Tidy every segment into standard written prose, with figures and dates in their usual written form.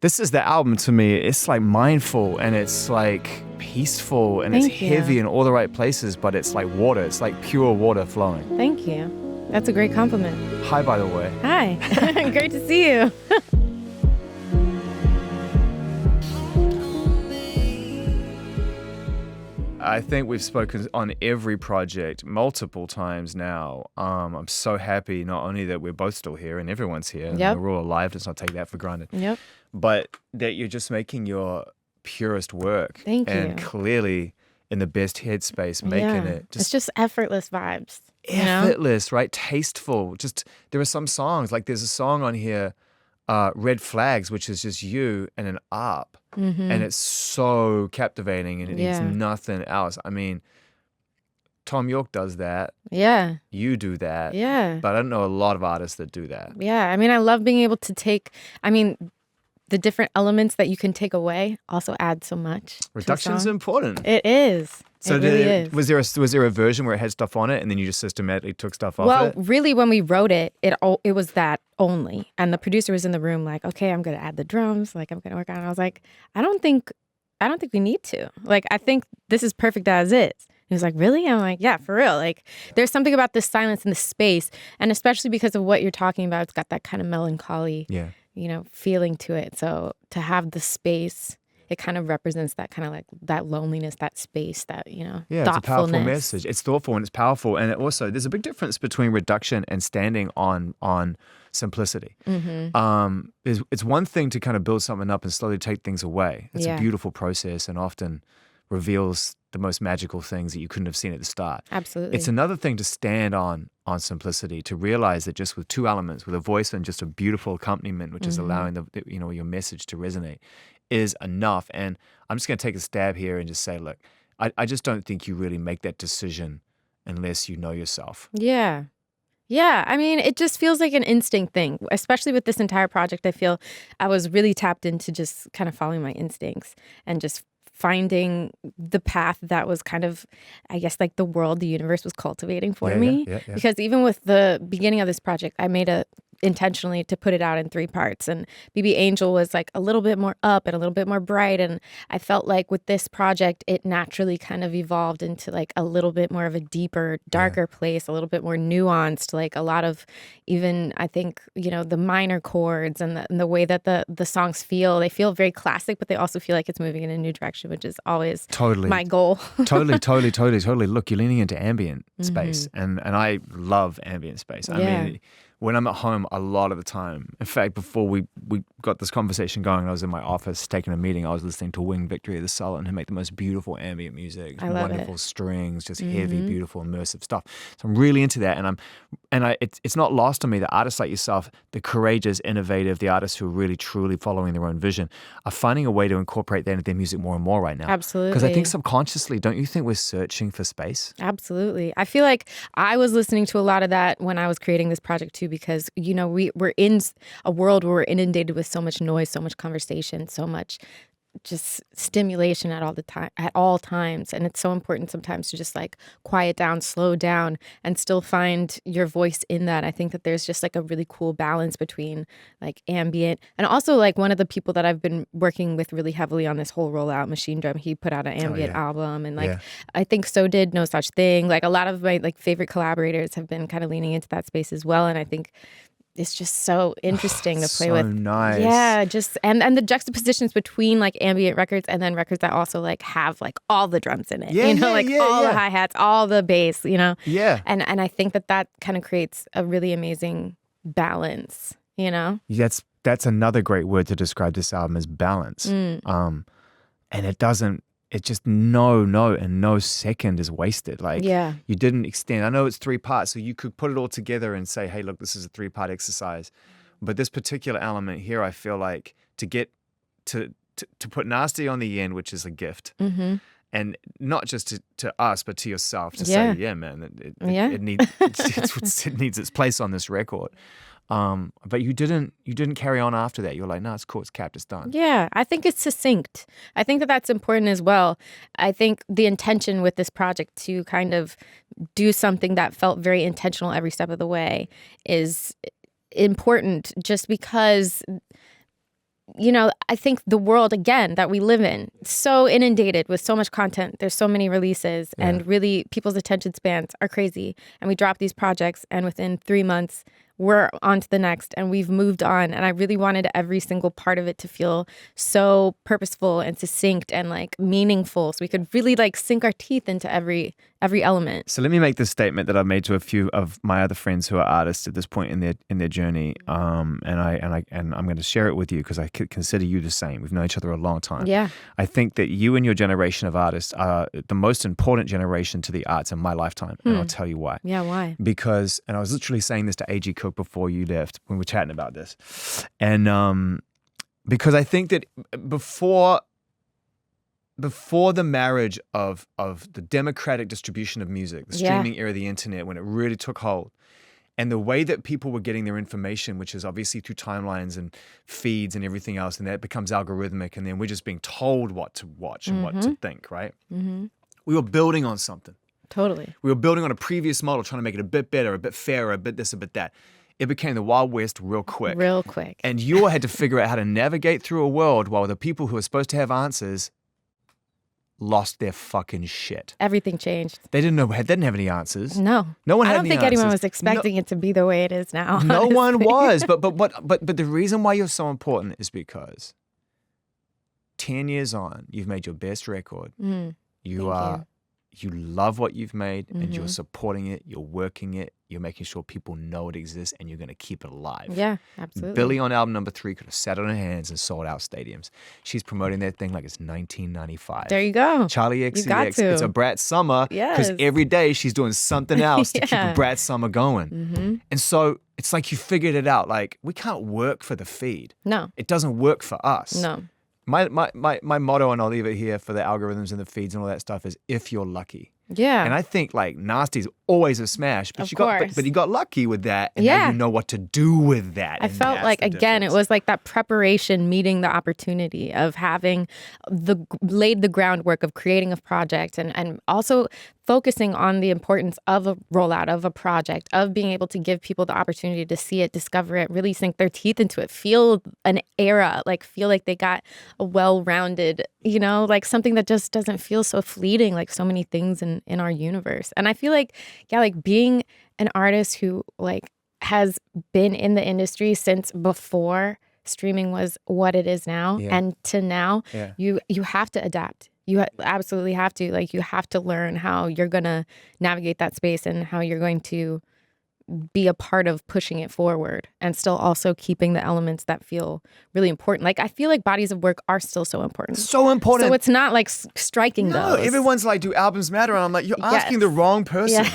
This is the album to me. It's like mindful and it's like peaceful and it's heavy in all the right places, but it's like water. It's like pure water flowing. Thank you. That's a great compliment. Hi, by the way. Hi. Great to see you. I think we've spoken on every project multiple times now. I'm so happy not only that we're both still here and everyone's here and we're all alive. Let's not take that for granted. Yep. But that you're just making your purest work. Thank you. And clearly in the best headspace, making it. It's just effortless vibes. Effortless, right? Tasteful. Just there are some songs, like there's a song on here, Red Flags, which is just you and an ARP. Mm-hmm. And it's so captivating and it needs nothing else. I mean, Tom York does that. Yeah. You do that. Yeah. But I don't know a lot of artists that do that. Yeah. I mean, I love being able to take, the different elements that you can take away also add so much. Reduction's important. It is. So it really is. Was there a version where it had stuff on it and then you just systematically took stuff off it? Well, really, when we wrote it, it was that only. And the producer was in the room like, okay, I'm going to add the drums. Like, I'm going to work on it. I was like, I don't think we need to. Like, I think this is perfect as is. He was like, really? I'm like, yeah, for real. Like, there's something about this silence and the space. And especially because of what you're talking about, it's got that kind of melancholy, feeling to it. So to have the space, it kind of represents that kind of like that loneliness, that space, that, thoughtfulness. It's a powerful message. It's thoughtful and it's powerful. And also, there's a big difference between reduction and standing on simplicity. Mm-hmm. It's one thing to kind of build something up and slowly take things away. It's a beautiful process and often reveals the most magical things that you couldn't have seen at the start. Absolutely. It's another thing to stand on simplicity, to realize that just with two elements, with a voice and just a beautiful accompaniment, which is allowing your message to resonate, is enough. And I'm just going to take a stab here and just say, look, I just don't think you really make that decision unless you know yourself. Yeah. Yeah. I mean, it just feels like an instinct thing, especially with this entire project. I feel I was really tapped into just kind of following my instincts and just finding the path that was kind of, I guess, like the world, the universe was cultivating for me. Yeah. Because even with the beginning of this project, I made intentionally to put it out in 3 parts. And BB Angel was like a little bit more up and a little bit more bright. And I felt like with this project, it naturally kind of evolved into like a little bit more of a deeper, darker place, a little bit more nuanced, like a lot of even, I think, the minor chords and the way that the songs feel. They feel very classic, but they also feel like it's moving in a new direction, which is always my goal. Totally. Look, you're leaning into ambient space. And I love ambient space. I mean, when I'm at home a lot of the time, in fact, before we got this conversation going, I was in my office taking a meeting. I was listening to Wing Victory of the Sultan, who make the most beautiful ambient music. I love wonderful strings, just heavy, beautiful, immersive stuff. So I'm really into that. And it's not lost on me that artists like yourself, the courageous, innovative, the artists who are really, truly following their own vision, are finding a way to incorporate that into their music more and more right now. Absolutely. Because I think subconsciously, don't you think we're searching for space? Absolutely. I feel like I was listening to a lot of that when I was creating this project too, because, we're in a world where we're inundated with so much noise, so much conversation, so much just stimulation at all times. And it's so important sometimes to just like quiet down, slow down, and still find your voice in that. I think that there's just like a really cool balance between like ambient and also like one of the people that I've been working with really heavily on this whole rollout, Machine Drum, he put out an ambient album. And like, I think so did No Such Thing. Like a lot of my like favorite collaborators have been kind of leaning into that space as well. And I think it's just so interesting to play with. Nice. Yeah, just and the juxtapositions between like ambient records and then records that also like have like all the drums in it. All the hi-hats, all the bass, Yeah. And I think that kind of creates a really amazing balance, That's another great word to describe this album as balance. And it's just no second is wasted. Like you didn't extend. I know it's 3 parts, so you could put it all together and say, hey, look, this is a 3-part exercise. But this particular element here, I feel like to get to put nasty on the end, which is a gift. Mm-hmm. And not just to us, but to yourself to say, yeah, man, it needs its place on this record. But you didn't carry on after that. You're like, no, it's cool. It's capped. It's done. Yeah, I think it's succinct. I think that's important as well. I think the intention with this project to kind of do something that felt very intentional every step of the way is important just because I think the world, again, that we live in, so inundated with so much content. There's so many releases and really people's attention spans are crazy. And we drop these projects and within 3 months, we're on to the next and we've moved on. And I really wanted every single part of it to feel so purposeful and succinct and like meaningful. So we could really like sink our teeth into every element. So let me make this statement that I've made to a few of my other friends who are artists at this point in their journey. And I'm going to share it with you because I consider you the same. We've known each other a long time. Yeah. I think that you and your generation of artists are the most important generation to the arts in my lifetime. And I'll tell you why. Yeah, why? Because, and I was literally saying this to A.G. Cook before you left when we were chatting about this. And because I think that before the marriage of the democratic distribution of music, the streaming era, the internet, when it really took hold, and the way that people were getting their information, which is obviously through timelines and feeds and everything else, and that becomes algorithmic, and then we're just being told what to watch and what to think, right? Mm-hmm. We were building on something. Totally. We were building on a previous model, trying to make it a bit better, a bit fairer, a bit this, a bit that. It became the Wild West real quick. Real quick. And you had to figure out how to navigate through a world while the people who were supposed to have answers lost their fucking shit. Everything changed. They didn't have any answers. No. No one had I don't any think answers. anyone was expecting it to be the way it is now. No honestly. one was. But the reason why you're so important is because 10 years on, you've made your best record. You love what you've made and you're supporting it, you're working it, you're making sure people know it exists and you're going to keep it alive. Yeah, absolutely. Billie on album number 3 could have sat on her hands and sold out stadiums. She's promoting that thing like it's 1995. There you go. Charlie You got XCX, to. it's a Brat Summer because Yes. every day she's doing something else to keep a Brat Summer going. And so it's like you figured it out. Like, we can't work for the feed. No. It doesn't work for us. No. My motto, and I'll leave it here for the algorithms and the feeds and all that stuff, is if you're lucky. Yeah. And I think like Nasty's always a smash, but Of you got course. but you got lucky with that, and now you know what to do with that. I and felt that's like, the again, difference. it was like that preparation meeting the opportunity of having laid the groundwork of creating a project and also focusing on the importance of a rollout of a project, of being able to give people the opportunity to see it, discover it, really sink their teeth into it, feel an era, like feel like they got a well-rounded, like something that just doesn't feel so fleeting, like so many things in our universe. And I feel like, like being an artist who like has been in the industry since before streaming was what it is now and to now, you have to adapt. You absolutely have to. Like, you have to learn how you're going to navigate that space and how you're going to be a part of pushing it forward and still also keeping the elements that feel really important. Like, I feel like bodies of work are still so important. So important. So it's not like striking those. Everyone's like, do albums matter? And I'm like, you're asking the wrong person.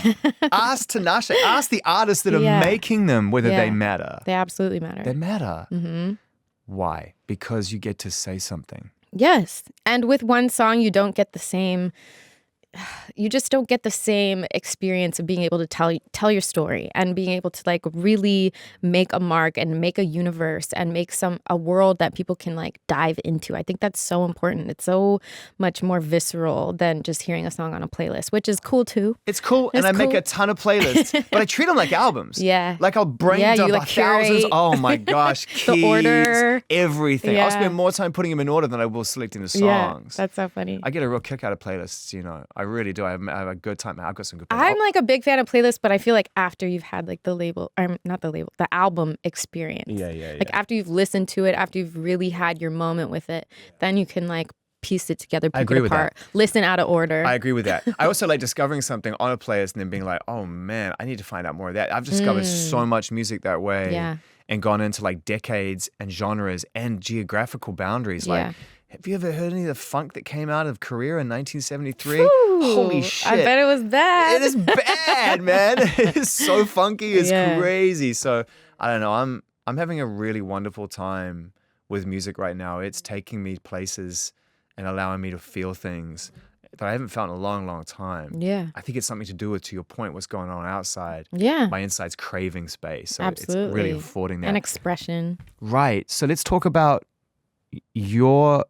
Ask Tinashe. Ask the artists that are making them whether they matter. They absolutely matter. They matter. Mm-hmm. Why? Because you get to say something. Yes. And with one song, you don't get the same you just don't get the same experience of being able to tell your story and being able to like really make a mark and make a universe and make a world that people can like dive into. I think that's so important. It's so much more visceral than just hearing a song on a playlist, which is cool too. It's cool, and I make a ton of playlists, but I treat them like albums. Yeah. Like I'll brain dump like thousands. Oh my gosh, keys, the order, everything. Yeah. I'll spend more time putting them in order than I will selecting the songs. Yeah, that's so funny. I get a real kick out of playlists, you know. I really do. I have a good time. I've got some good playlists. I'm like a big fan of playlists, but I feel like after you've had like the album experience. Yeah. Like after you've listened to it, after you've really had your moment with it, then you can like piece it together, pick it apart, listen out of order. I agree with that. I also like discovering something on a playlist and then being like, oh man, I need to find out more of that. I've discovered so much music that way. Yeah. And gone into like decades and genres and geographical boundaries. Like, have you ever heard any of the funk that came out of Korea in 1973? Holy shit. I bet it was bad. It is bad, man. It is so funky. It's crazy. So I don't know. I'm having a really wonderful time with music right now. It's taking me places and allowing me to feel things that I haven't felt in a long, long time. Yeah. I think it's something to do with, to your point, what's going on outside. Yeah. My inside's craving space. So Absolutely. It's really affording that. And expression. Right. So let's talk about your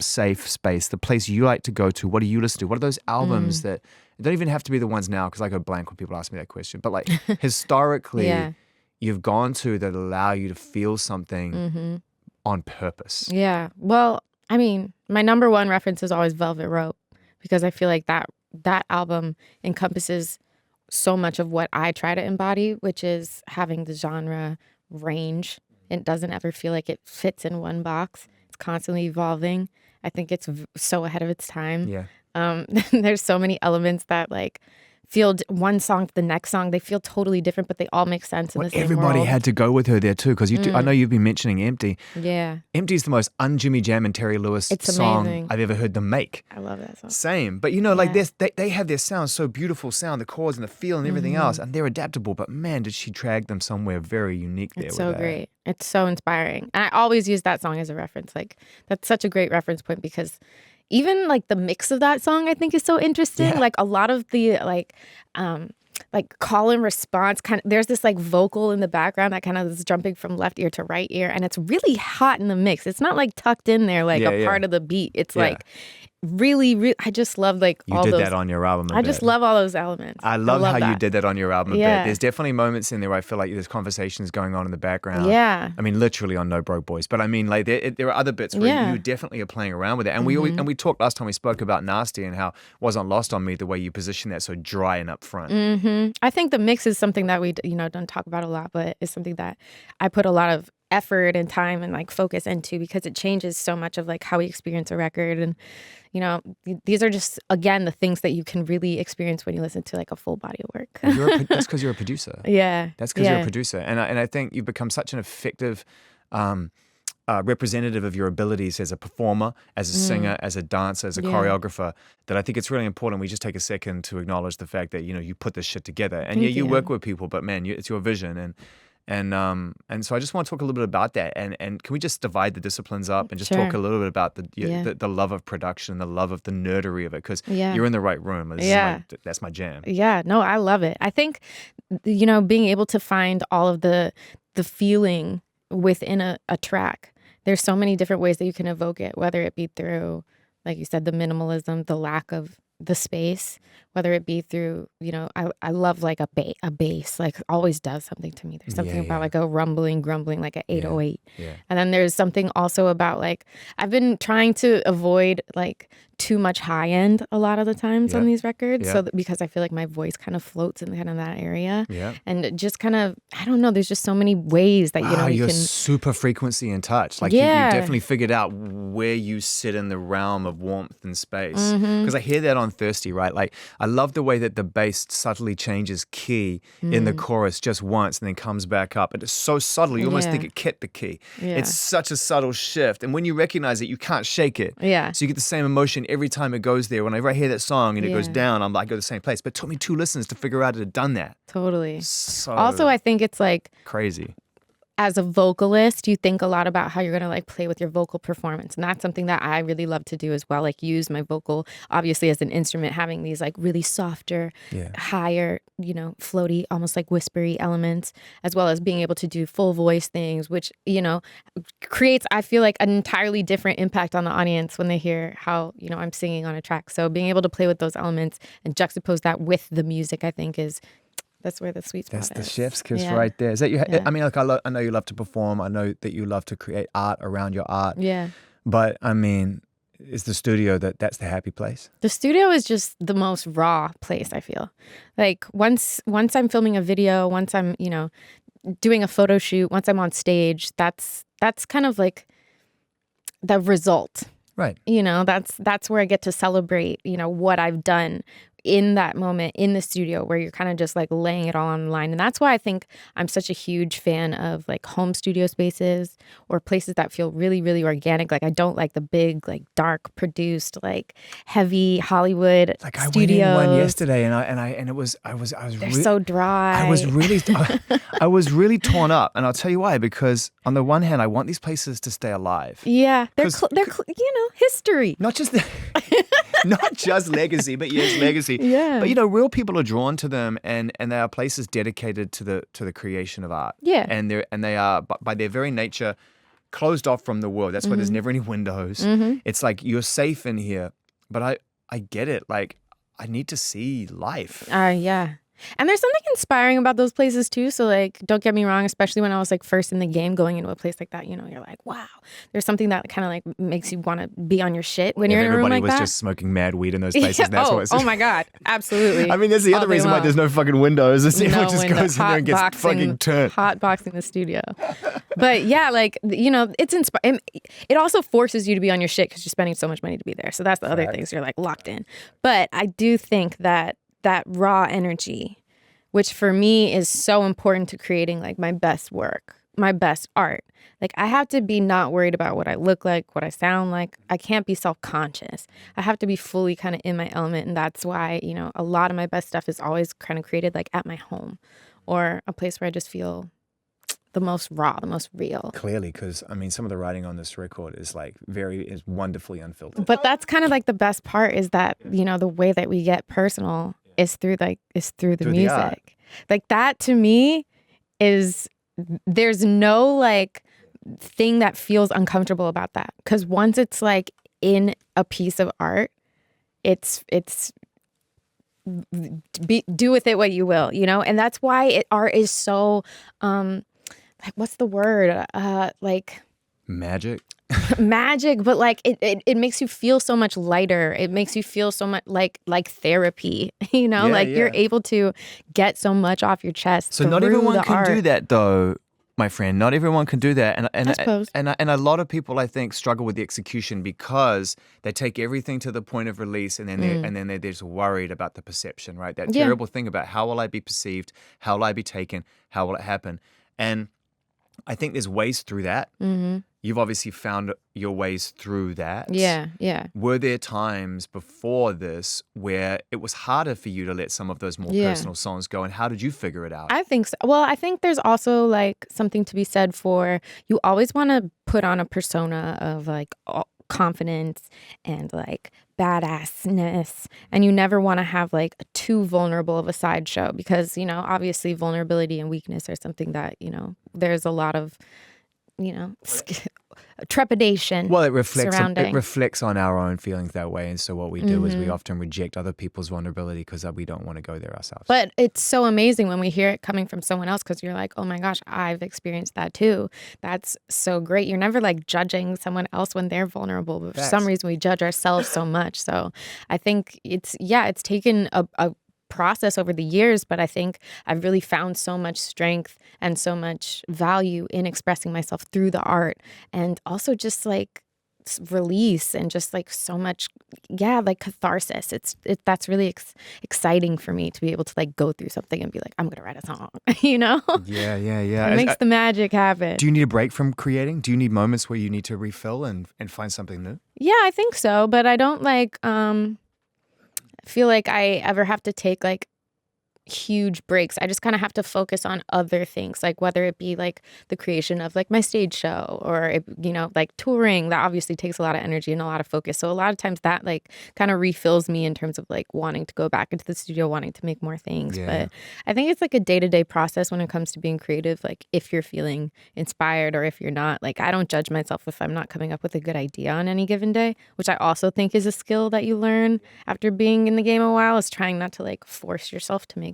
safe space, the place you like to go to. What do you listen to? What are those albums that don't even have to be the ones now, because I go blank when people ask me that question, but like historically you've gone to that allow you to feel something on purpose. Yeah. Well, I mean, my number one reference is always Velvet Rope, because I feel like that album encompasses so much of what I try to embody, which is having the genre range. It doesn't ever feel like it fits in one box. It's constantly evolving. I think it's so ahead of its time. Yeah. There's so many elements that like feel one song to the next song. They feel totally different, but they all make sense in the same everybody world. had to go with her there too, because I know you've been mentioning Empty. Yeah. Empty is the most un-Jimmy Jam and Terry Lewis song amazing. I've ever heard them make. I love that song. Same. But like they have their sound, so beautiful sound, the chords and the feel and everything else, and they're adaptable. But man, did she drag them somewhere very unique there. It's so great. It's so inspiring. And I always use that song as a reference. Like, that's such a great reference point, because even like the mix of that song, I think, is so interesting. Yeah. Like a lot of the like call and response kind of, there's this like vocal in the background that kind of is jumping from left ear to right ear, and it's really hot in the mix. It's not like tucked in there like a part of the beat. It's like really, I just love like all those. You did that on your album a bit. Just love all those elements. I love how you did that on your album a bit. There's definitely moments in there where I feel like there's conversations going on in the background. Yeah. I mean, literally on No Broke Boys. But I mean, like there are other bits where you definitely are playing around with it. And we talked last time we spoke about Nasty and how it wasn't lost on me the way you position that so dry and up front. Mm-hmm. I think the mix is something that we don't talk about a lot, but it's something that I put a lot of effort and time and like focus into, because it changes so much of like how we experience a record. And these are just, again, the things that you can really experience when you listen to like a full body of work. That's because you're a producer. Yeah. That's because you're a producer. And I think you've become such an effective representative of your abilities as a performer, as a singer, as a dancer, as a choreographer, that I think it's really important we just take a second to acknowledge the fact that, you put this shit together. And you work with people, but man, it's your vision. And so I just want to talk a little bit about that, and can we just divide the disciplines up and just talk a little bit about the love of production, the love of the nerdery of it, because you're in the right room. That's my jam. Yeah, no, I love it. I think being able to find all of the feeling within a track. There's so many different ways that you can evoke it, whether it be through, like you said, the minimalism, the lack of the space, whether it be through, I love like a bass, like always does something to me. There's something about like a rumbling, grumbling, like an 808. Yeah. And then there's something also about like, I've been trying to avoid like too much high end a lot of the times on these records. So because I feel like my voice kind of floats in kind of that area. Yeah. And just kind of, I don't know, there's just so many ways that, you're super frequency in touch. Like you definitely figured out where you sit in the realm of warmth and space. Because I hear that on Thirsty, right? Like I love the way that the bass subtly changes key in the chorus just once and then comes back up. And it's so subtle, you almost think it kept the key. Yeah. It's such a subtle shift. And when you recognize it, you can't shake it. Yeah. So you get the same emotion every time it goes there. Whenever I hear that song and it goes down, I go to the same place. But it took me 2 listens to figure out it had done that. Totally. So also, I think it's like crazy. As a vocalist, you think a lot about how you're going to like play with your vocal performance. And that's something that I really love to do as well. Like use my vocal, obviously as an instrument, having these like really softer, higher, floaty, almost like whispery elements, as well as being able to do full voice things, which, creates, I feel like, an entirely different impact on the audience when they hear how, I'm singing on a track. So being able to play with those elements and juxtapose that with the music, I think that's where the sweet spot is. That's the chef's kiss right there. Is that you? I mean, like I know you love to perform. I know that you love to create art around your art. Yeah. But I mean, is the studio that's the happy place? The studio is just the most raw place, I feel. Like once I'm filming a video, once I'm, doing a photo shoot, once I'm on stage, that's kind of like the result. Right. That's where I get to celebrate, what I've done in that moment in the studio, where you're kind of just like laying it all on the line. And that's why I think I'm such a huge fan of like home studio spaces or places that feel really, really organic. Like I don't like the big, like dark produced, like heavy Hollywood like studios. I went in one yesterday and it was they're so dry. I was really torn up, and I'll tell you why. Because on the one hand, I want these places to stay alive. Yeah, they're history. Not just not just legacy, but yes, legacy. Yeah. But real people are drawn to them, and they are places dedicated to the creation of art. Yeah. And they are by their very nature closed off from the world. That's why there's never any windows. It's like you're safe in here. But I get it. Like I need to see life. Yeah. And there's something inspiring about those places too. So like, don't get me wrong, especially when I was like first in the game going into a place like that, you know, you're like, wow, there's something that kind of like makes you want to be on your shit when you're in a room like that. Everybody was just smoking mad weed in those places. That's what oh my God. Absolutely. I mean, that's the other reason why there's no fucking windows. Everyone just goes in there and gets fucking turned. Hotboxing the studio. But yeah, like, you know, it's inspiring. It also forces you to be on your shit because you're spending so much money to be there. So that's the other things. You're like locked in. But I do think that raw energy, which for me is so important to creating like my best work, my best art. Like I have to be not worried about what I look like, what I sound like. I can't be self-conscious. I have to be fully kind of in my element. And that's why, you know, a lot of my best stuff is always kind of created like at my home or a place where I just feel the most raw, the most real. Clearly, because I mean, some of the writing on this record is like is wonderfully unfiltered. But that's kind of like the best part is that, you know, the way that we get personal is through the music. Like that to me is, there's no like thing that feels uncomfortable about that. Because once it's like in a piece of art, it's do with it what you will, you know? And that's why art is so, like, what's the word? Like magic. Magic, but like it makes you feel so much lighter. It makes you feel so much like therapy, you know, you're able to get so much off your chest. So not everyone can do that though, my friend. Not everyone can do that. And a lot of people, I think, struggle with the execution because they take everything to the point of release and then they're just worried about the perception, right? That terrible thing about how will I be perceived? How will I be taken? How will it happen? And I think there's ways through that. Mm-hmm. You've obviously found your ways through that. Yeah, yeah. Were there times before this where it was harder for you to let some of those more personal songs go? And how did you figure it out? I think so. Well, I think there's also like something to be said for, you always want to put on a persona of like confidence and like badassness, and you never want to have like too vulnerable of a sideshow because, you know, obviously vulnerability and weakness are something that, you know, there's a lot of, you know, trepidation. Well, it reflects on our own feelings that way, and so what we do is we often reject other people's vulnerability because we don't want to go there ourselves. But it's so amazing when we hear it coming from someone else because you're like, oh my gosh, I've experienced that too. That's so great. You're never like judging someone else when they're vulnerable, but for some reason we judge ourselves so much. So I think it's taken a process over the years, but I think I've really found so much strength and so much value in expressing myself through the art, and also just like release and just like so much like catharsis. That's really exciting for me to be able to like go through something and be like, I'm gonna write a song. You know? Yeah. It makes the magic happen. Do you need a break from creating? Do you need moments where you need to refill and find something new? Yeah, I think so, but I don't like feel like I ever have to take like huge breaks. I just kind of have to focus on other things, like whether it be like the creation of like my stage show or, you know, like touring. That obviously takes a lot of energy and a lot of focus. So a lot of times that like kind of refills me in terms of like wanting to go back into the studio, wanting to make more things. But I think it's like a day-to-day process when it comes to being creative. Like if you're feeling inspired or if you're not, like I don't judge myself if I'm not coming up with a good idea on any given day, which I also think is a skill that you learn after being in the game a while, is trying not to like force yourself to make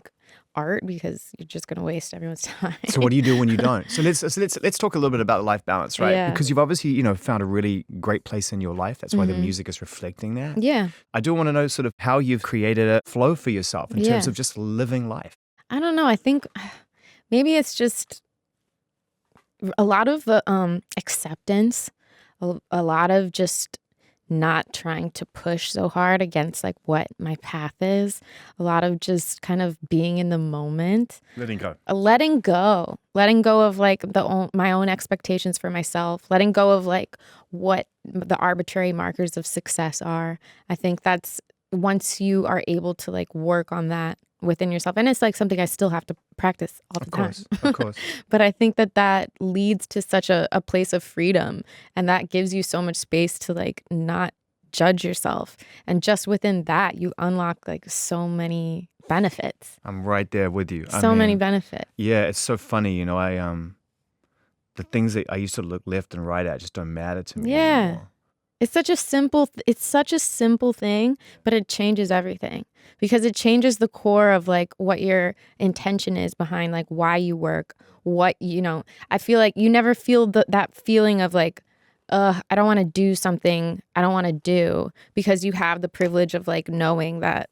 art because you're just going to waste everyone's time. So what do you do when you don't? So let's talk a little bit about life balance, right? Yeah. Because you've obviously, you know, found a really great place in your life. That's why the music is reflecting that. Yeah. I do want to know sort of how you've created a flow for yourself in terms of just living life. I don't know. I think maybe it's just a lot of acceptance, a lot of just not trying to push so hard against like what my path is, a lot of just kind of being in the moment, letting go of like my own expectations for myself, letting go of like what the arbitrary markers of success are. I think that's once you are able to like work on that within yourself, and it's like something I still have to practice all the time. Of course. But I think that leads to such a place of freedom, and that gives you so much space to like not judge yourself. And just within that, you unlock like so many benefits. I'm right there with you. So many benefits. Yeah, it's so funny. You know, the things that I used to look left and right at just don't matter to me anymore. It's such a simple thing, but it changes everything because it changes the core of like what your intention is behind like why you work, I feel like you never feel that feeling of like, I don't want to do something I don't want to do because you have the privilege of like knowing that,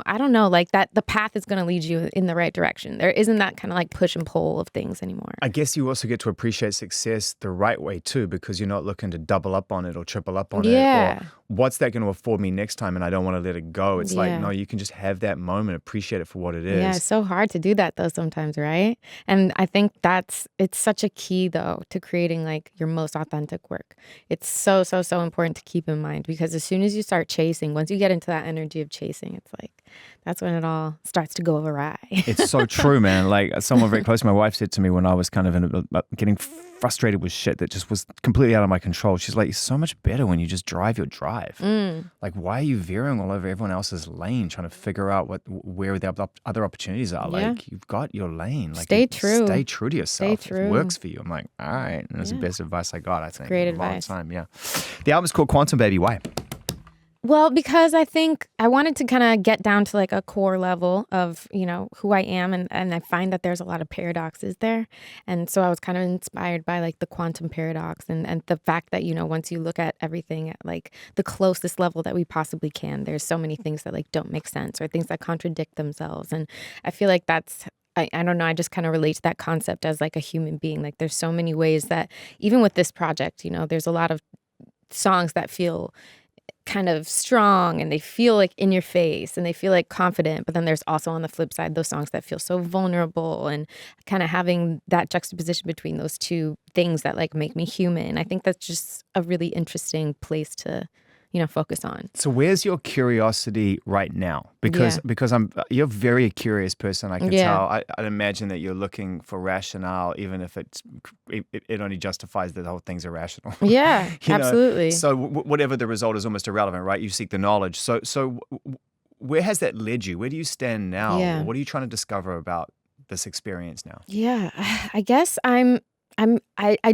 I don't know, like that the path is going to lead you in the right direction. There isn't that kind of like push and pull of things anymore. I guess you also get to appreciate success the right way too, because you're not looking to double up on it or triple up on it. Or what's that going to afford me next time? And I don't want to let it go. It's like, no, you can just have that moment, appreciate it for what it is. Yeah, it's so hard to do that though sometimes, right? And I think it's such a key though to creating like your most authentic work. It's so, so, so important to keep in mind because as soon as you start chasing, once you get into that energy of chasing, it's like, that's when it all starts to go awry. It's so true, man. Like someone very close to my wife said to me when I was kind of getting frustrated with shit that just was completely out of my control. She's like, it's so much better when you just drive your drive. Like, why are you veering all over everyone else's lane, trying to figure out where the other opportunities are? Like, you've got your lane. Like, stay true. Stay true to yourself. Stay true. It works for you. I'm like, all right. And that's the best advice I got, I think. Great in a long advice. time. Yeah. The album's called Quantum Baby. Why? Well, because I think I wanted to kind of get down to like a core level of, who I am. And I find that there's a lot of paradoxes there. And so I was kind of inspired by like the quantum paradox and the fact that, once you look at everything at like the closest level that we possibly can, there's so many things that like don't make sense or things that contradict themselves. And I feel like that's, I don't know, I just kind of relate to that concept as like a human being. Like there's so many ways that even with this project, there's a lot of songs that feel kind of strong and they feel like in your face and they feel like confident, but then there's also on the flip side those songs that feel so vulnerable, and kind of having that juxtaposition between those two things that like make me human. I think that's just a really interesting place to focus on. So where's your curiosity right now? Because you're a very curious person, I can tell. I'd imagine that you're looking for rationale, even if it only justifies that the whole thing's irrational. Yeah, absolutely. So whatever the result is almost irrelevant, right? You seek the knowledge. So where has that led you? Where do you stand now? Yeah. What are you trying to discover about this experience now? Yeah, I guess I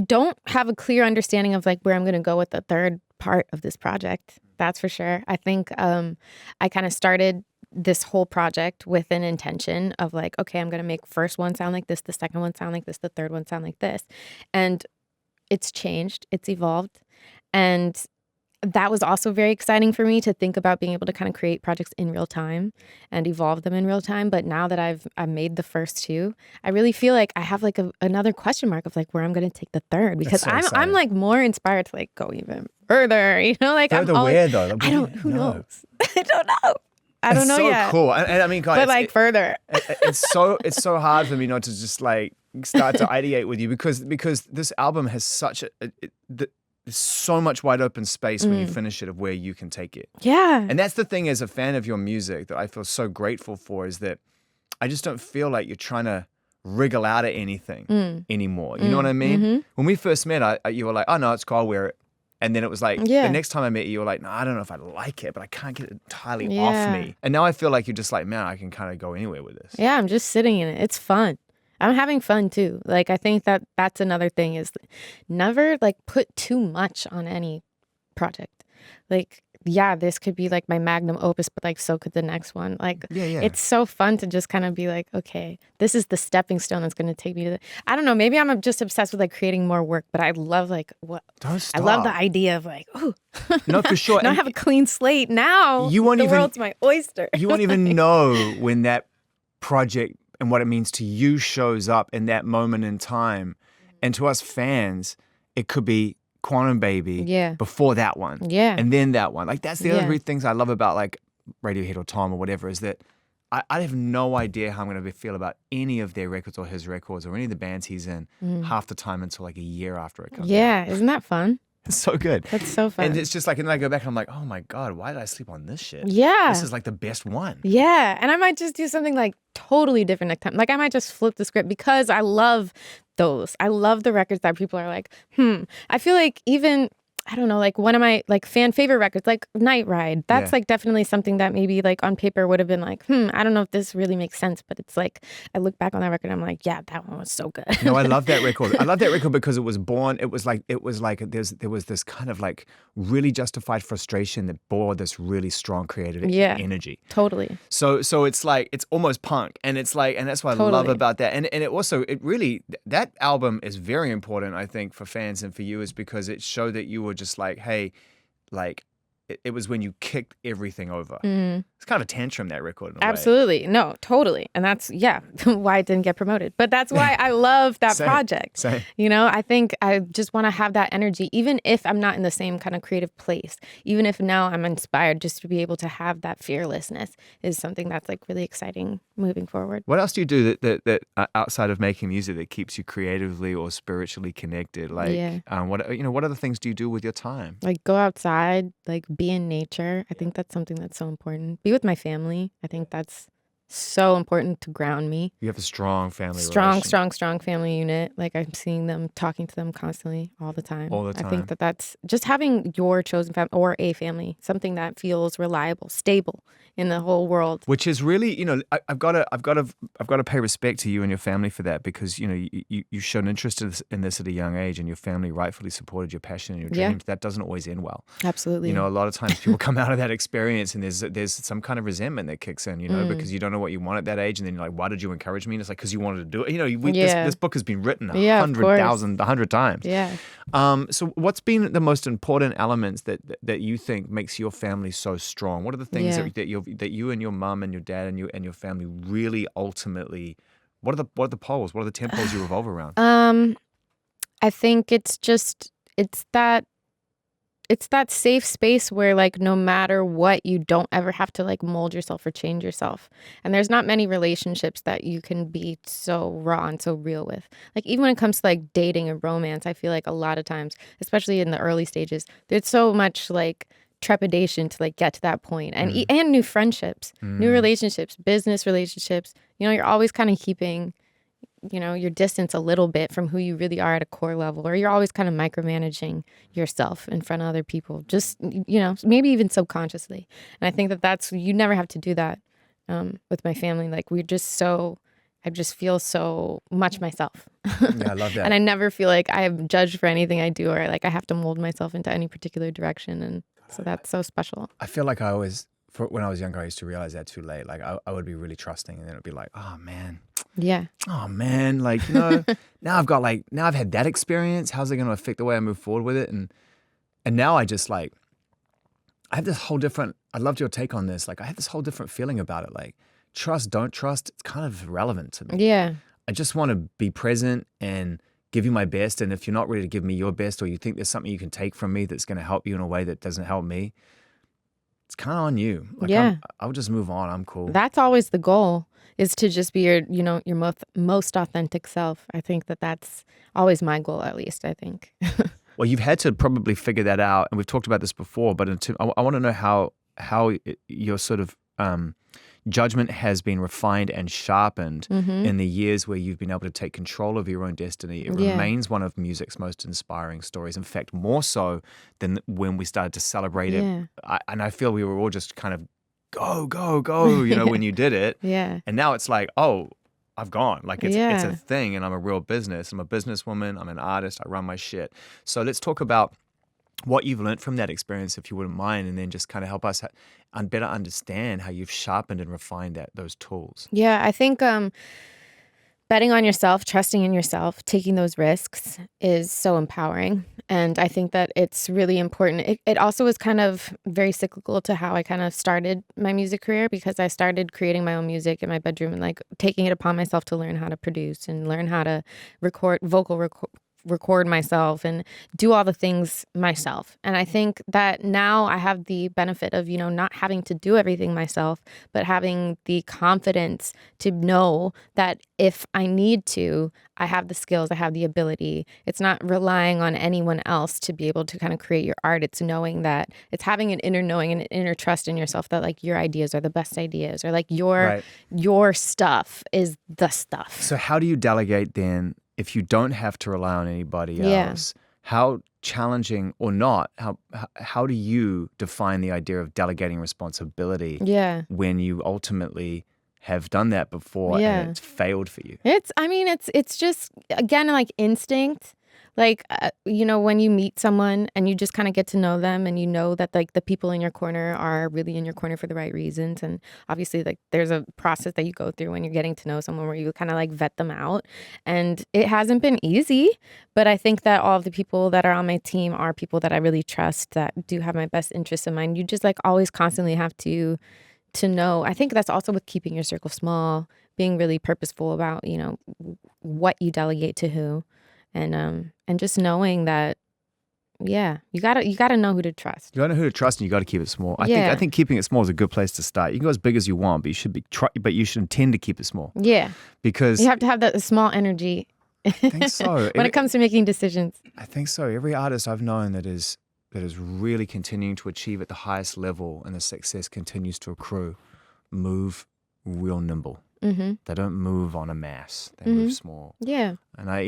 don't have a clear understanding of like where I'm going to go with the third part of this project. That's for sure. I think I kind of started this whole project with an intention of like, okay, I'm going to make first one sound like this, the second one sound like this, the third one sound like this. And it's changed, it's evolved. And that was also very exciting for me to think about being able to kind of create projects in real time and evolve them in real time. But now that I've made the first two, I really feel like I have like another question mark of like where I'm going to take the third, because I'm like more inspired to like go even further, like further where though? I don't, who knows? I don't know. I don't know yet. It's so cool. And I mean, guys, but like further. It's so hard for me not to just like start to ideate with you because this album has such there's so much wide open space when you finish it of where you can take it. Yeah. And that's the thing as a fan of your music that I feel so grateful for, is that I just don't feel like you're trying to wriggle out of anything anymore. You know what I mean? Mm-hmm. When we first met, you were like, oh no, it's cool, I'll wear it. And then it was like, the next time I met you, you were like, no, I don't know if I like it, but I can't get it entirely off me. And now I feel like you're just like, man, I can kind of go anywhere with this. Yeah, I'm just sitting in it. It's fun. I'm having fun too. Like, I think that's another thing, is never like put too much on any project. Like, yeah, this could be like my magnum opus, but like so could the next one. Like, it's so fun to just kind of be like, okay, this is the stepping stone that's going to take me to I don't know, maybe I'm just obsessed with like creating more work, but I love like Don't stop. I love the idea of like, oh, no, for sure. now I have a clean slate. Now the world's my oyster. You won't even know when that project and what it means to you shows up in that moment in time. And to us fans, it could be Quantum Baby before that one. Yeah. And then that one. Like, that's the other three things I love about like Radiohead or Tom or whatever, is that I have no idea how I'm going to feel about any of their records or his records or any of the bands he's in half the time until like a year after it comes out. Yeah. Isn't that fun? It's so good. That's so fun. And it's just like, and then I go back and I'm like, oh my God, why did I sleep on this shit? Yeah. This is like the best one. Yeah. And I might just do something like totally different next time. Like, I might just flip the script, because I love those. I love the records that people are like, I feel like even I don't know, like one of my like fan favorite records, like Night Ride. That's like definitely something that maybe like on paper would have been like, I don't know if this really makes sense, but it's like I look back on that record and I'm like, yeah, that one was so good. No, I love that record. I love that record because it was like there was this kind of like really justified frustration that bore this really strong creative energy. Totally. So it's like it's almost punk, and it's like, and that's what I love about that. And it really, that album is very important, I think, for fans and for you, is because it showed that you were just like, hey, like it was when you kicked everything over. It's kind of a tantrum, that record, in a Absolutely. way. No, totally. And that's, why it didn't get promoted. But that's why I love that project. Same. You know, I think I just want to have that energy, even if I'm not in the same kind of creative place, even if now I'm inspired, just to be able to have that fearlessness is something that's like really exciting moving forward. What else do you do that outside of making music that keeps you creatively or spiritually connected? Like, what other things do you do with your time? Like go outside, like be in nature. I think that's something that's so important. Be with my family. I think that's so important to ground me. You have a strong family strong family unit. Like I'm seeing them, talking to them constantly all the time. I think that's just having your chosen family or a family, something that feels reliable, stable in the whole world. Which is really, I've got to pay respect to you and your family for that, because you showed an interest in this at a young age, and your family rightfully supported your passion and your dreams. That doesn't always end well. Absolutely. A lot of times people come out of that experience and there's some kind of resentment that kicks in, because you don't know what you want at that age, and then you're like, why did you encourage me? And it's like, because you wanted to do it. This book has been written 100 times. Yeah. So what's been the most important elements that you think makes your family so strong? What are the things that you and your mom and your dad and your family really ultimately, what are the poles? What are the 10 poles you revolve around? I think it's that safe space where like no matter what, you don't ever have to like mold yourself or change yourself. And there's not many relationships that you can be so raw and so real with. Like even when it comes to like dating and romance, I feel like a lot of times, especially in the early stages, there's so much like trepidation to like get to that point. And new friendships, new relationships, business relationships. You're always kind of keeping your distance a little bit from who you really are at a core level, or you're always kind of micromanaging yourself in front of other people, just, maybe even subconsciously. And I think that's, you never have to do that with my family. Like I just feel so much myself. Yeah, I love that. And I never feel like I am judged for anything I do, or like I have to mold myself into any particular direction. And so that's so special. I feel like when I was younger, I used to realize that too late. Like I would be really trusting, and then it'd be like, oh man. Yeah. Oh man, like now I've had that experience. How's it going to affect the way I move forward with it? And now I just like, I have this whole different. I loved your take on this. Like I have this whole different feeling about it. Like trust, don't trust. It's kind of irrelevant to me. Yeah. I just want to be present and give you my best. And if you're not ready to give me your best, or you think there's something you can take from me that's going to help you in a way that doesn't help me, it's kind of on you. Like I'll just move on. I'm cool. That's always the goal, is to just be your most authentic self. I think that's always my goal, at least, I think. Well, you've had to probably figure that out, and we've talked about this before, but I want to know how your sort of judgment has been refined and sharpened in the years where you've been able to take control of your own destiny. It remains one of music's most inspiring stories. In fact, more so than when we started to celebrate it. And I feel we were all just kind of go, when you did it. Yeah. And now it's like, oh, I've gone. Like it's a thing, and I'm a real business. I'm a businesswoman. I'm an artist. I run my shit. So let's talk about what you've learned from that experience, if you wouldn't mind, and then just kind of help us better understand how you've sharpened and refined those tools. Yeah, I think betting on yourself, trusting in yourself, taking those risks is so empowering. And I think that it's really important. It also was kind of very cyclical to how I kind of started my music career, because I started creating my own music in my bedroom and like taking it upon myself to learn how to produce and learn how to record myself and do all the things myself. And I think that now I have the benefit of, not having to do everything myself, but having the confidence to know that if I need to, I have the skills, I have the ability. It's not relying on anyone else to be able to kind of create your art. It's knowing that, it's having an inner knowing and an inner trust in yourself that like your ideas are the best ideas, or like your stuff is the stuff. So how do you delegate then? If you don't have to rely on anybody else, how challenging or not, how do you define the idea of delegating responsibility when you ultimately have done that before and it's failed for you? It's just, again, like instinct. Like, when you meet someone and you just kind of get to know them and you know that like the people in your corner are really in your corner for the right reasons. And obviously like there's a process that you go through when you're getting to know someone where you kind of like vet them out. And it hasn't been easy, but I think that all of the people that are on my team are people that I really trust, that do have my best interests in mind. You just like always constantly have to know. I think that's also with keeping your circle small, being really purposeful about, what you delegate to who. And just knowing that, you gotta know who to trust. You gotta know who to trust, and you gotta keep it small. I think keeping it small is a good place to start. You can go as big as you want, but you should intend to keep it small. Yeah, because you have to have that small energy. I think so. When it comes to making decisions. I think so. Every artist I've known that is really continuing to achieve at the highest level, and the success continues to accrue, move real nimble. Mm-hmm. They don't move on a mass. They move small. Yeah. And I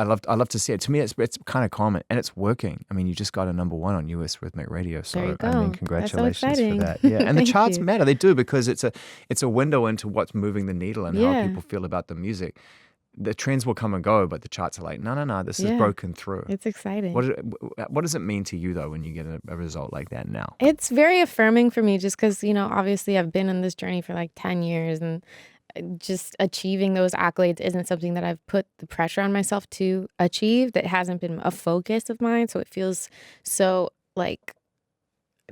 love to see it. To me, it's kind of common, and it's working. I mean, you just got a #1 on US Rhythmic Radio, so there you go. I mean, congratulations for that. Yeah, and the charts matter. They do, because it's a window into what's moving the needle and how people feel about the music. The trends will come and go, but the charts are like, no, this is broken through. It's exciting. What does it mean to you, though, when you get a result like that now? It's very affirming for me, just because, obviously I've been on this journey for like 10 years, and just achieving those accolades isn't something that I've put the pressure on myself to achieve. That hasn't been a focus of mine. So it feels so like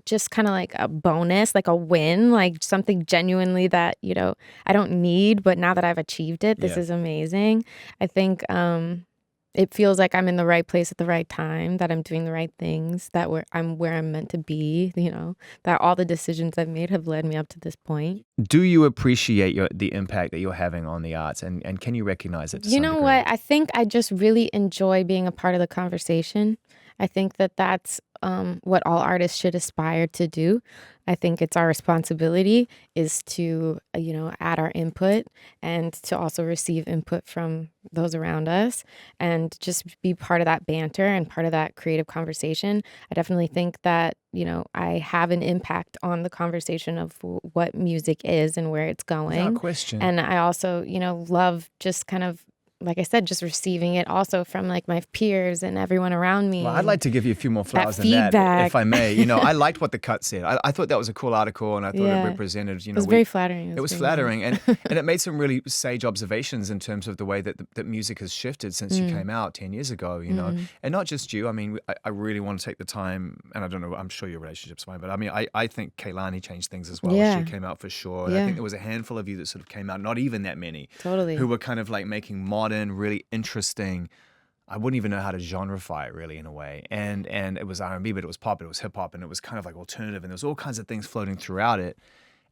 just kind of like a bonus, like a win, like something genuinely that, I don't need, but now that I've achieved it, this is amazing. I think it feels like I'm in the right place at the right time, that I'm doing the right things, that I'm where I'm meant to be, that all the decisions I've made have led me up to this point. Do you appreciate the impact that you're having on the arts, and can you recognize it to some degree? What? I think I just really enjoy being a part of the conversation. I think that that's what all artists should aspire to do. I think it's our responsibility is to, add our input, and to also receive input from those around us, and just be part of that banter and part of that creative conversation. I definitely think that, I have an impact on the conversation of what music is and where it's going. Without question. And I also, love just kind of, like I said, just receiving it also from like my peers and everyone around me. Well, I'd like to give you a few more flowers than that, if I may. I liked what the cut said. I thought that was a cool article, and I thought it represented, it was very flattering. It was flattering, and it made some really sage observations in terms of the way that music has shifted since you came out 10 years ago, and not just you. I mean, I really want to take the time, and I don't know, I'm sure your relationship's fine, but I mean, I think Kehlani changed things as well. Yeah. She came out for sure. And I think there was a handful of you that sort of came out, not even that many, totally, who were kind of like making modern, really interesting, I wouldn't even know how to genreify it really in a way. And it was R&B, but it was pop, it was hip hop, and it was kind of like alternative, and there was all kinds of things floating throughout it.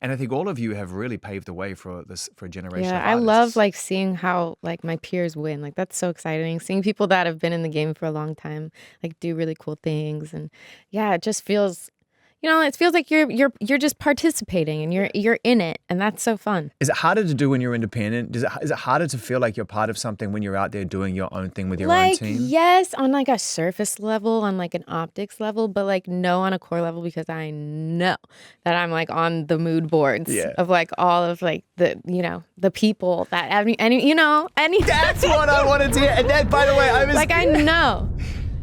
And I think all of you have really paved the way for a generation of artists. I love like seeing how like my peers win. Like that's so exciting. Seeing people that have been in the game for a long time like do really cool things, and it just feels it feels like you're just participating, and you're in it, and that's so fun. Is it harder to do when you're independent? Is it harder to feel like you're part of something when you're out there doing your own thing with your own team? Yes, on like a surface level, on like an optics level, but like no on a core level, because I know that I'm like on the mood boards of like all of like the the people that any That's what I wanted to hear. And then, by the way, I was like I know.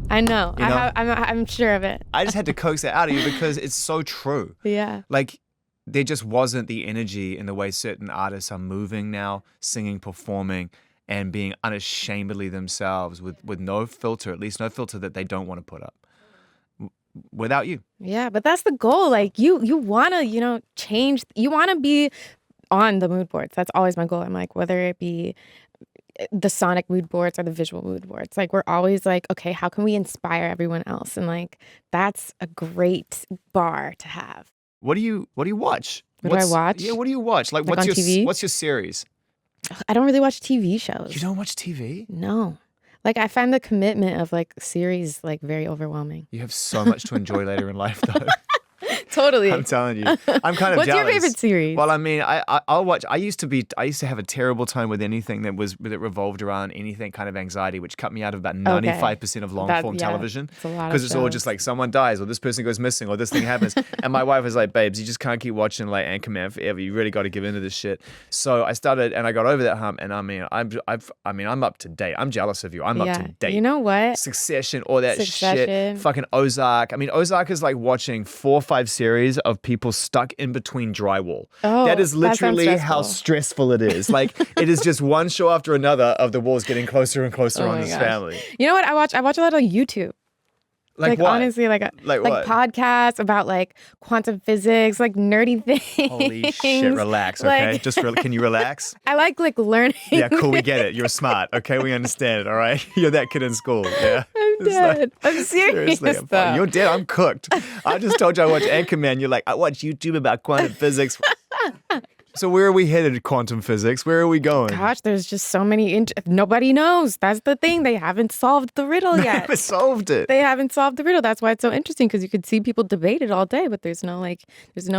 I'm sure of it. I just had to coax that out of you because it's so true. Yeah. Like, there just wasn't the energy in the way certain artists are moving now, singing, performing, and being unashamedly themselves with no filter, at least no filter that they don't want to put up. Without you. Yeah, but that's the goal. Like, you want to, change. You want to be on the mood boards. That's always my goal. I'm like, whether it be the sonic mood boards or the visual mood boards, like we're always like, okay, how can we inspire everyone else? And like that's a great bar to have. What do you watch? What do I watch? Yeah, what do you watch? Like what's your TV? What's your series? I don't really watch TV shows. You don't watch TV? No. Like I find the commitment of like series like very overwhelming. You have so much to enjoy later in life though. Totally. I'm telling you. I'm kind of What's jealous. your favorite series? Well, I mean, I'll watch. I used to have a terrible time with anything that revolved around anything kind of anxiety, which cut me out of about 95% of long form television. Because it's all just like someone dies or this person goes missing or this thing happens. And my wife was like, babes, you just can't keep watching like Anchorman forever. You really got to give into this shit. So I started and I got over that hump. And I mean, I'm up to date. I'm jealous of you. I'm up to date. You know what? Succession, all that shit. Fucking Ozark. I mean, Ozark is like watching 4 or 5 series of people stuck in between drywall. Oh, that is literally how stressful it is. Like, it is just one show after another of the walls getting closer and closer on this family. You know what? I watch a lot of YouTube. Like what? Honestly, like podcasts about like quantum physics, like nerdy things. Holy shit, relax, okay? Can you relax? I like learning. Yeah, cool, we get it. You're smart, okay? We understand it, all right? You're that kid in school, yeah? I'm dead. I'm serious, though. You're dead, I'm cooked. I just told you I watch Anchorman. You're like, I watch YouTube about quantum physics. So where are we headed, quantum physics? Where are we going? Gosh, there's just so many. Nobody knows. That's the thing. They haven't solved the riddle yet. They haven't solved it. They haven't solved the riddle. That's why it's so interesting, because you could see people debate it all day, but there's no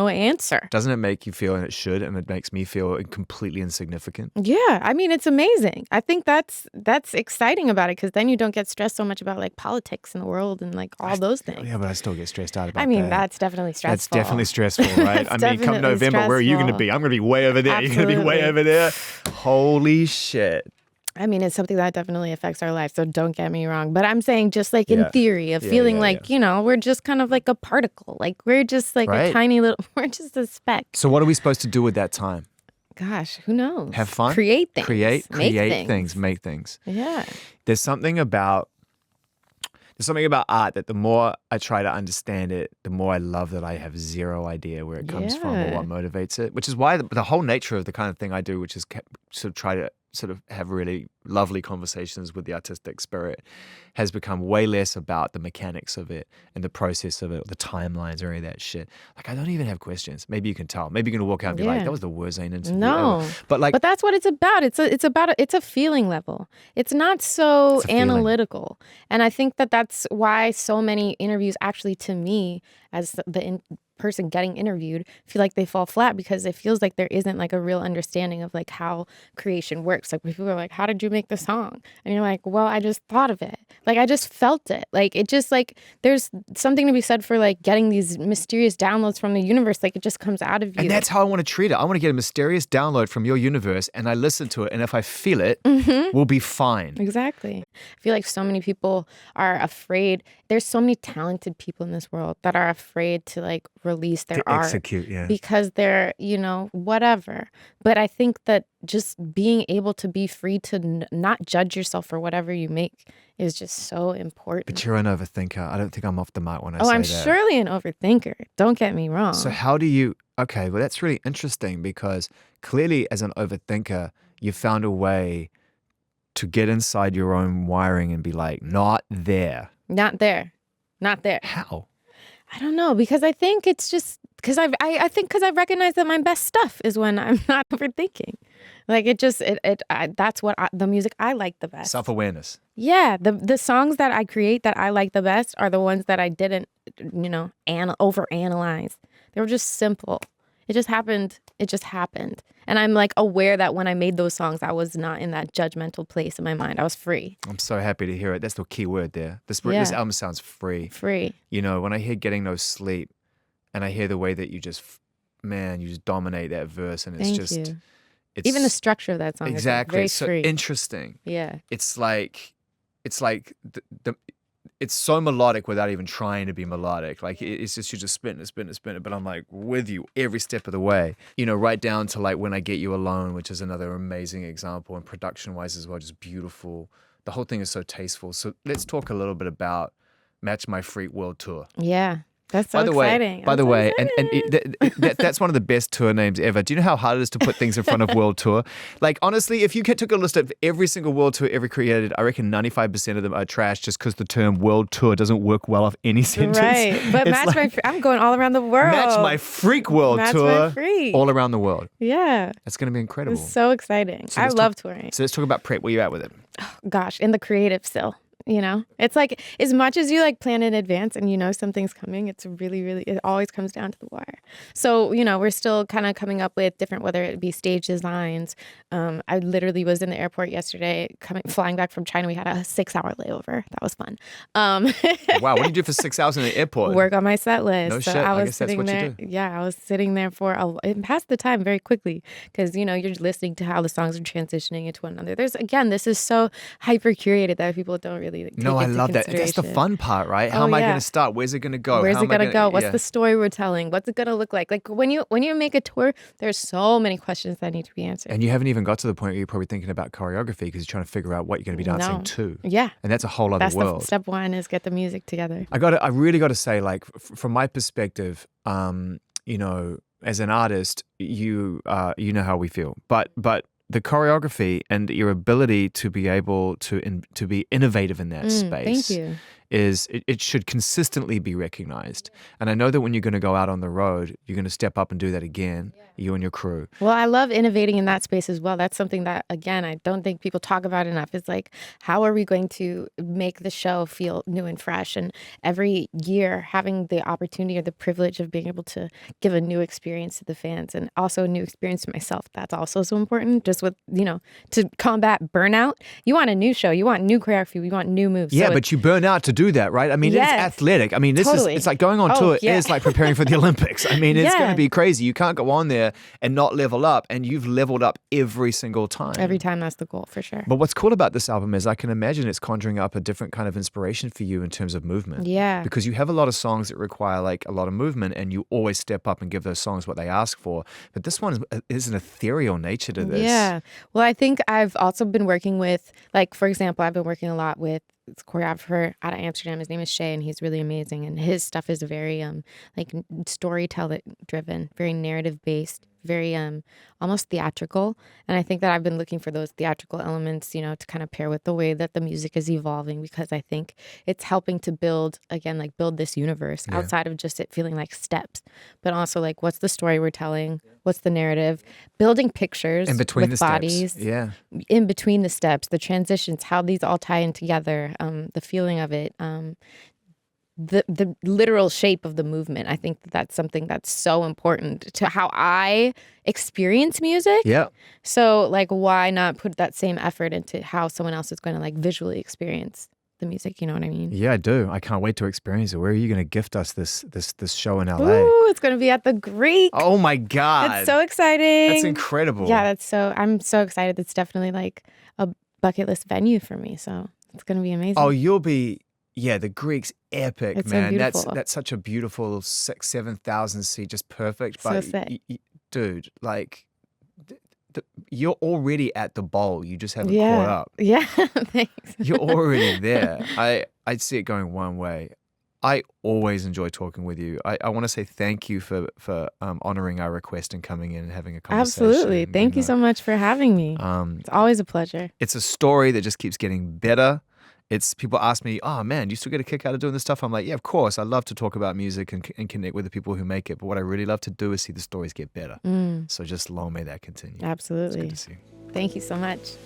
answer. Doesn't it make you feel, and it should, and it makes me feel completely insignificant? Yeah, I mean, it's amazing. I think that's exciting about it, because then you don't get stressed so much about like politics in the world and like all those things. Yeah, but I still get stressed out about that. I mean, that's definitely stressful. That's definitely stressful, right? I mean, come November, where are you going to be? I'm going to be way over there. Absolutely. You're going to be way over there. Holy shit. I mean, it's something that definitely affects our life, so don't get me wrong. But I'm saying just like in theory of feeling like, you know, we're just kind of like a particle. Like we're just like a tiny little, we're just a speck. So what are we supposed to do with that time? Gosh, who knows? Have fun? Create things. Make things. Yeah. There's something about art that the more I try to understand it, the more I love that I have zero idea where it comes from or what motivates it, which is why the whole nature of the kind of thing I do, which is sort of try to sort of have really lovely conversations with the artistic spirit, has become way less about the mechanics of it and the process of it, or the timelines or any of that shit. Like, I don't even have questions. Maybe you can tell. Maybe you're going to walk out and be like, that was the worst Zane interview ever. But that's what it's about. It's a feeling level. It's not so analytical. And I think that's why so many interviews actually, to me, as the person getting interviewed, feel like they fall flat, because it feels like there isn't like a real understanding of like how creation works. Like people are like, how did you make the song? And you're like, well, I just thought of it. Like I just felt it. Like it just like there's something to be said for like getting these mysterious downloads from the universe. Like it just comes out of you. And that's how I want to treat it. I want to get a mysterious download from your universe, and I listen to it, and if I feel it, we'll be fine. Exactly. I feel like so many people are afraid. There's so many talented people in this world that are afraid to like release their art. Execute, because they're, you know, whatever. But I think that just being able to be free to not judge yourself for whatever you make is just so important. But you're an overthinker. I don't think I'm off the mark when I say that. Oh, I'm surely an overthinker. Don't get me wrong. So how do you... Okay, well, that's really interesting, because clearly as an overthinker, you found a way to get inside your own wiring and be like, not there. Not there. Not there. How? I don't know, because I think it's just because I think because I've recognized that my best stuff is when I'm not overthinking. Like that's what the music I like the best. Self-awareness. Yeah, the songs that I create that I like the best are the ones that I didn't, you know, overanalyze. They were just simple. It just happened. And I'm like aware that when I made those songs, I was not in that judgmental place in my mind. I was free. I'm so happy to hear it. That's the key word there. This album sounds free. Free. You know, when I hear Getting No Sleep, and I hear the way that you just dominate that verse, and it's Thank you. Even the structure of that song is very so free. Interesting. Yeah. It's like it's so melodic without even trying to be melodic. Like it's just, you just spin it. But I'm like with you every step of the way, you know, right down to like When I Get You Alone, which is another amazing example, and production wise as well, just beautiful. The whole thing is so tasteful. So let's talk a little bit about Match My Freak World Tour. Yeah. That's so exciting. By the way, that's one of the best tour names ever. Do you know how hard it is to put things in front of World Tour? Like, honestly, if you took a list of every single World Tour ever created, I reckon 95% of them are trash just because the term World Tour doesn't work well off any sentence. Right. But I'm going all around the world. Match My Freak World Tour. Match My Freak. All around the world. Yeah. That's going to be incredible. It's so exciting. I love touring. So let's talk about prep. Where you at with it? Oh, gosh, in the creative still. You know, it's like as much as you like plan in advance and you know something's coming, it's really, really, it always comes down to the wire. So, you know, we're still kind of coming up with different, whether it be stage designs. I literally was in the airport yesterday, flying back from China. We had a 6-hour layover. That was fun. Wow, what did you do for 6 hours in the airport? Work on my set list. No so shit. I was guess that's what there. you do. Yeah, I was sitting there for it passed the time very quickly because you know you're listening to how the songs are transitioning into one another. This is so hyper curated that people don't really take No, I love that. That's the fun part, right? How am I going to start? Where's it going to go? Where's it going to go? What's the story we're telling? What's it going to look like? Like when you make a tour, there's so many questions that need to be answered. And you haven't even got to the point where you're probably thinking about choreography because you're trying to figure out what you're going to be dancing to. Yeah. And that's a whole other world. Step one is get the music together. I really got to say, like, from my perspective, you know, as an artist, you know how we feel. But the choreography and your ability to be able to be innovative in that space. Thank you. It should consistently be recognized. And I know that when you're going to go out on the road, you're going to step up and do that again, you and your crew. Well, I love innovating in that space as well. That's something that, again, I don't think people talk about enough. It's like, how are we going to make the show feel new and fresh? And every year having the opportunity or the privilege of being able to give a new experience to the fans and also a new experience to myself. That's also so important. Just with, you know, to combat burnout, you want a new show, you want new choreography, you want new moves. Yeah, but you burn out to do that, right? I mean, it's athletic. I mean, it's like going on tour is like preparing for the Olympics. I mean, it's going to be crazy. You can't go on there and not level up, and you've leveled up every single time. Every time, that's the goal for sure. But what's cool about this album is I can imagine it's conjuring up a different kind of inspiration for you in terms of movement. Yeah. Because you have a lot of songs that require like a lot of movement, and you always step up and give those songs what they ask for. But this one is an ethereal nature to this. Yeah. Well, I think I've also been working with, like, for example, I've been working a lot with this choreographer out of Amsterdam. His name is Shay, and he's really amazing. And his stuff is very like storytelling driven, very narrative based, very almost theatrical. And I think that I've been looking for those theatrical elements, you know, to kind of pair with the way that the music is evolving, because I think it's helping to build this universe outside of just it feeling like steps, but also like what's the story we're telling, what's the narrative, building pictures in between with the bodies, steps. in between the steps, the transitions, how these all tie in together, the feeling of it, the literal shape of the movement. I think that's something that's so important to how I experience music. Yeah. So like, why not put that same effort into how someone else is going to like visually experience the music? You know what I mean? Yeah, I do. I can't wait to experience it. Where are you going to gift us this show in LA? Ooh, it's going to be at the Greek. Oh my God. It's so exciting. That's incredible. Yeah, I'm so excited. It's definitely like a bucket list venue for me. So it's going to be amazing. Oh, you'll be... Yeah, the Greek's epic, it's man. So that's such a beautiful 6,000-7,000 seat, just perfect. So but sick. Dude, like you're already at the bowl. You just haven't caught up. Yeah, thanks. You're already there. I'd see it going one way. I always enjoy talking with you. I want to say thank you for honoring our request and coming in and having a conversation. Absolutely. Thank you so much for having me. It's always a pleasure. It's a story that just keeps getting better. People ask me, oh man, do you still get a kick out of doing this stuff? I'm like, yeah, of course. I love to talk about music and connect with the people who make it. But what I really love to do is see the stories get better. So just long may that continue. Absolutely. It's good to see you. Thank you so much.